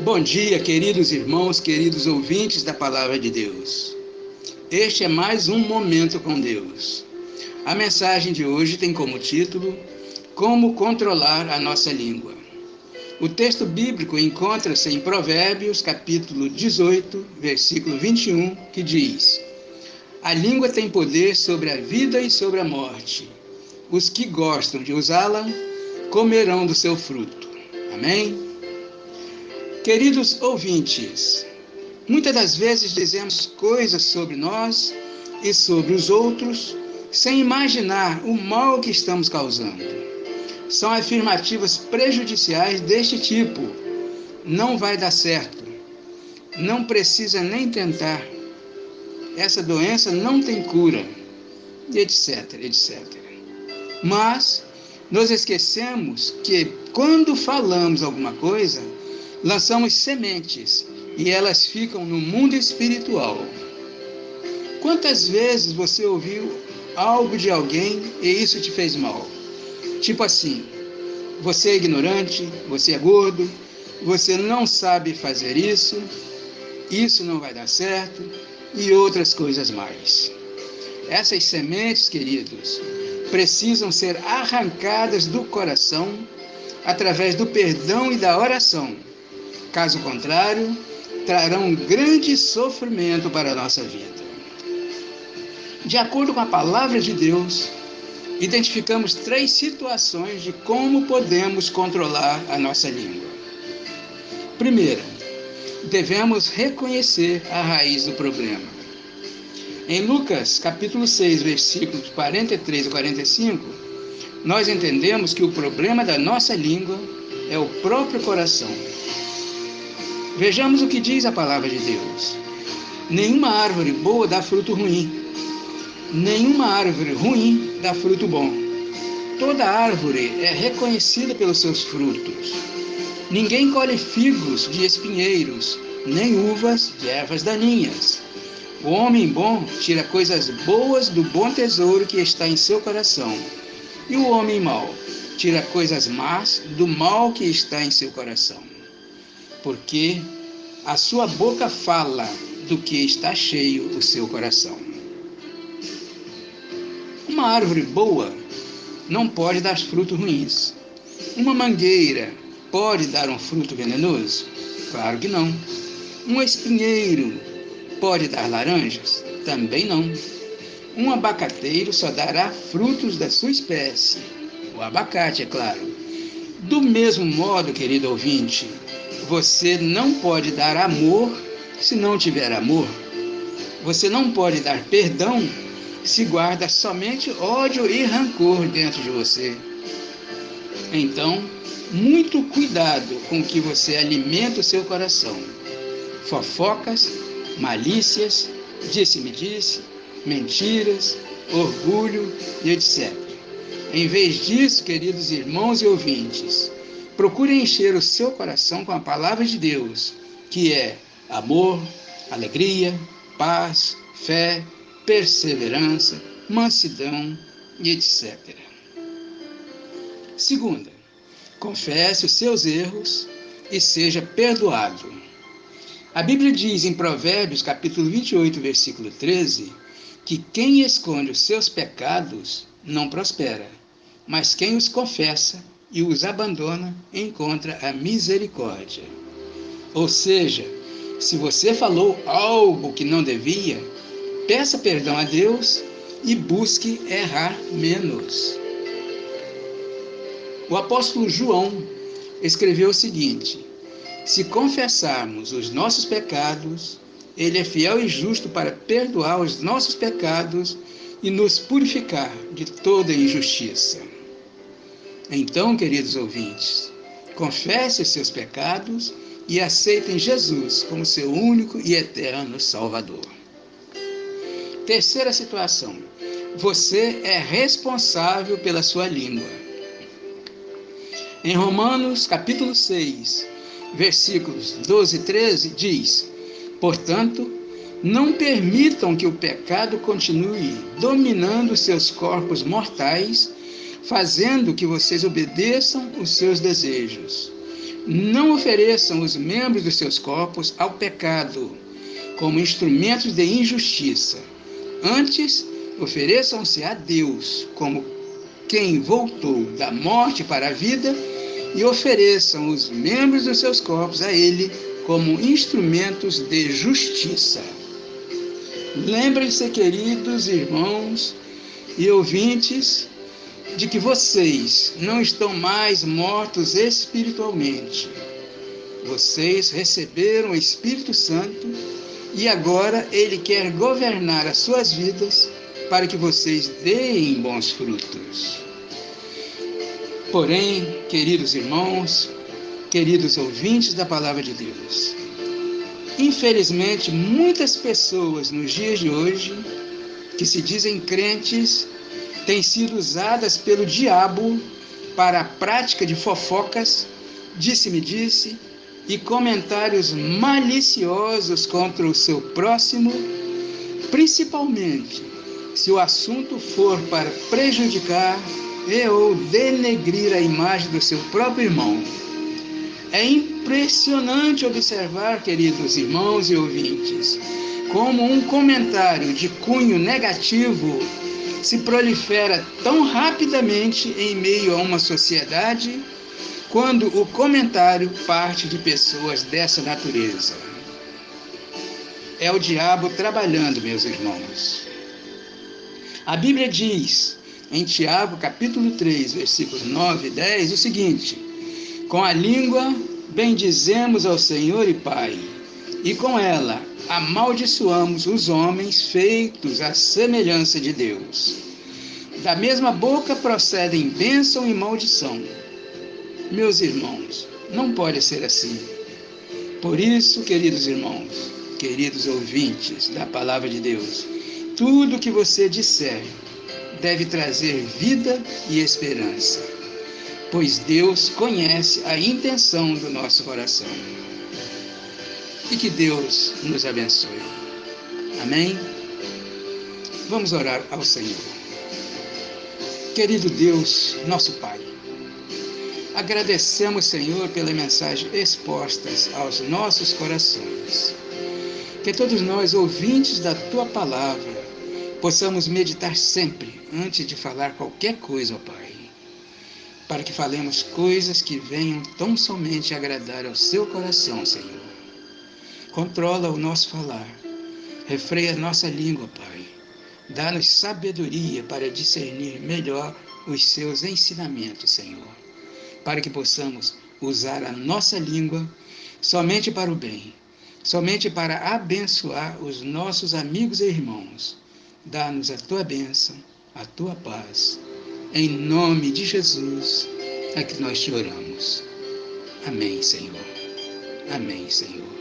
Bom dia, queridos irmãos, queridos ouvintes da Palavra de Deus. Este é mais um Momento com Deus. A mensagem de hoje tem como título Como controlar a nossa língua. O texto bíblico encontra-se em Provérbios, capítulo 18, versículo 21, que diz: A língua tem poder sobre a vida e sobre a morte. Os que gostam de usá-la comerão do seu fruto. Amém? Queridos ouvintes, muitas das vezes dizemos coisas sobre nós e sobre os outros sem imaginar o mal que estamos causando. São afirmativas prejudiciais deste tipo. Não vai dar certo. Não precisa nem tentar. Essa doença não tem cura, etc, etc. Mas nos esquecemos que quando falamos alguma coisa, lançamos sementes e elas ficam no mundo espiritual. Quantas vezes você ouviu algo de alguém e isso te fez mal? Tipo assim, você é ignorante, você é gordo, você não sabe fazer isso não vai dar certo e outras coisas mais. Essas sementes, queridos, precisam ser arrancadas do coração através do perdão e da oração. Caso contrário, trarão grande sofrimento para a nossa vida. De acordo com a palavra de Deus, identificamos 3 situações de como podemos controlar a nossa língua. Primeira, devemos reconhecer a raiz do problema. Em Lucas, capítulo 6, versículos 43 e 45, nós entendemos que o problema da nossa língua é o próprio coração. Vejamos o que diz a palavra de Deus. Nenhuma árvore boa dá fruto ruim. Nenhuma árvore ruim dá fruto bom. Toda árvore é reconhecida pelos seus frutos. Ninguém colhe figos de espinheiros, nem uvas de ervas daninhas. O homem bom tira coisas boas do bom tesouro que está em seu coração. E o homem mau tira coisas más do mal que está em seu coração. Porque a sua boca fala do que está cheio o seu coração. Uma árvore boa não pode dar frutos ruins. Uma mangueira pode dar um fruto venenoso? Claro que não. Um espinheiro pode dar laranjas? Também não. Um abacateiro só dará frutos da sua espécie. O abacate, é claro. Do mesmo modo, querido ouvinte, você não pode dar amor se não tiver amor. Você não pode dar perdão se guarda somente ódio e rancor dentro de você. Então, muito cuidado com o que você alimenta o seu coração. Fofocas, malícias, disse-me-disse, mentiras, orgulho e etc. Em vez disso, queridos irmãos e ouvintes, procure encher o seu coração com a palavra de Deus, que é amor, alegria, paz, fé, perseverança, mansidão e etc. Segunda, confesse os seus erros e seja perdoado. A Bíblia diz em Provérbios, capítulo 28, versículo 13, que quem esconde os seus pecados não prospera, mas quem os confessa e os abandona encontra a misericórdia. Ou seja, se você falou algo que não devia, peça perdão a Deus e busque errar menos. O apóstolo João escreveu o seguinte: se confessarmos os nossos pecados, Ele é fiel e justo para perdoar os nossos pecados e nos purificar de toda injustiça. Então, queridos ouvintes, confesse os seus pecados e aceitem Jesus como seu único e eterno Salvador. Terceira situação: você é responsável pela sua língua. Em Romanos, capítulo 6, versículos 12 e 13, diz: portanto, não permitam que o pecado continue dominando seus corpos mortais, fazendo que vocês obedeçam os seus desejos. Não ofereçam os membros dos seus corpos ao pecado, como instrumentos de injustiça. Antes, ofereçam-se a Deus, como quem voltou da morte para a vida, e ofereçam os membros dos seus corpos a Ele como instrumentos de justiça. Lembrem-se, queridos irmãos e ouvintes, de que vocês não estão mais mortos espiritualmente. Vocês receberam o Espírito Santo e agora Ele quer governar as suas vidas para que vocês deem bons frutos. Porém, queridos irmãos, queridos ouvintes da Palavra de Deus, infelizmente, muitas pessoas nos dias de hoje, que se dizem crentes, têm sido usadas pelo diabo para a prática de fofocas, disse-me-disse, e comentários maliciosos contra o seu próximo, principalmente se o assunto for para prejudicar ou denegrir a imagem do seu próprio irmão. É impressionante observar, queridos irmãos e ouvintes, como um comentário de cunho negativo se prolifera tão rapidamente em meio a uma sociedade quando o comentário parte de pessoas dessa natureza. É o diabo trabalhando, meus irmãos. A Bíblia diz, em Tiago, capítulo 3, versículos 9 e 10, o seguinte: com a língua bendizemos ao Senhor e Pai, e com ela amaldiçoamos os homens feitos à semelhança de Deus. Da mesma boca procedem bênção e maldição. Meus irmãos, não pode ser assim. Por isso, queridos irmãos, queridos ouvintes da Palavra de Deus, tudo que você disser deve trazer vida e esperança, pois Deus conhece a intenção do nosso coração. E que Deus nos abençoe. Amém? Vamos orar ao Senhor. Querido Deus, nosso Pai, agradecemos, Senhor, pela mensagem expostas aos nossos corações. Que todos nós, ouvintes da Tua Palavra, possamos meditar sempre antes de falar qualquer coisa, ó Pai, para que falemos coisas que venham tão somente agradar ao Seu coração, Senhor. Controla o nosso falar, refreia nossa língua, Pai. Dá-nos sabedoria para discernir melhor os Seus ensinamentos, Senhor, para que possamos usar a nossa língua somente para o bem, somente para abençoar os nossos amigos e irmãos. Dá-nos a Tua bênção, a Tua paz. Em nome de Jesus é que nós te oramos. Amém, Senhor. Amém, Senhor.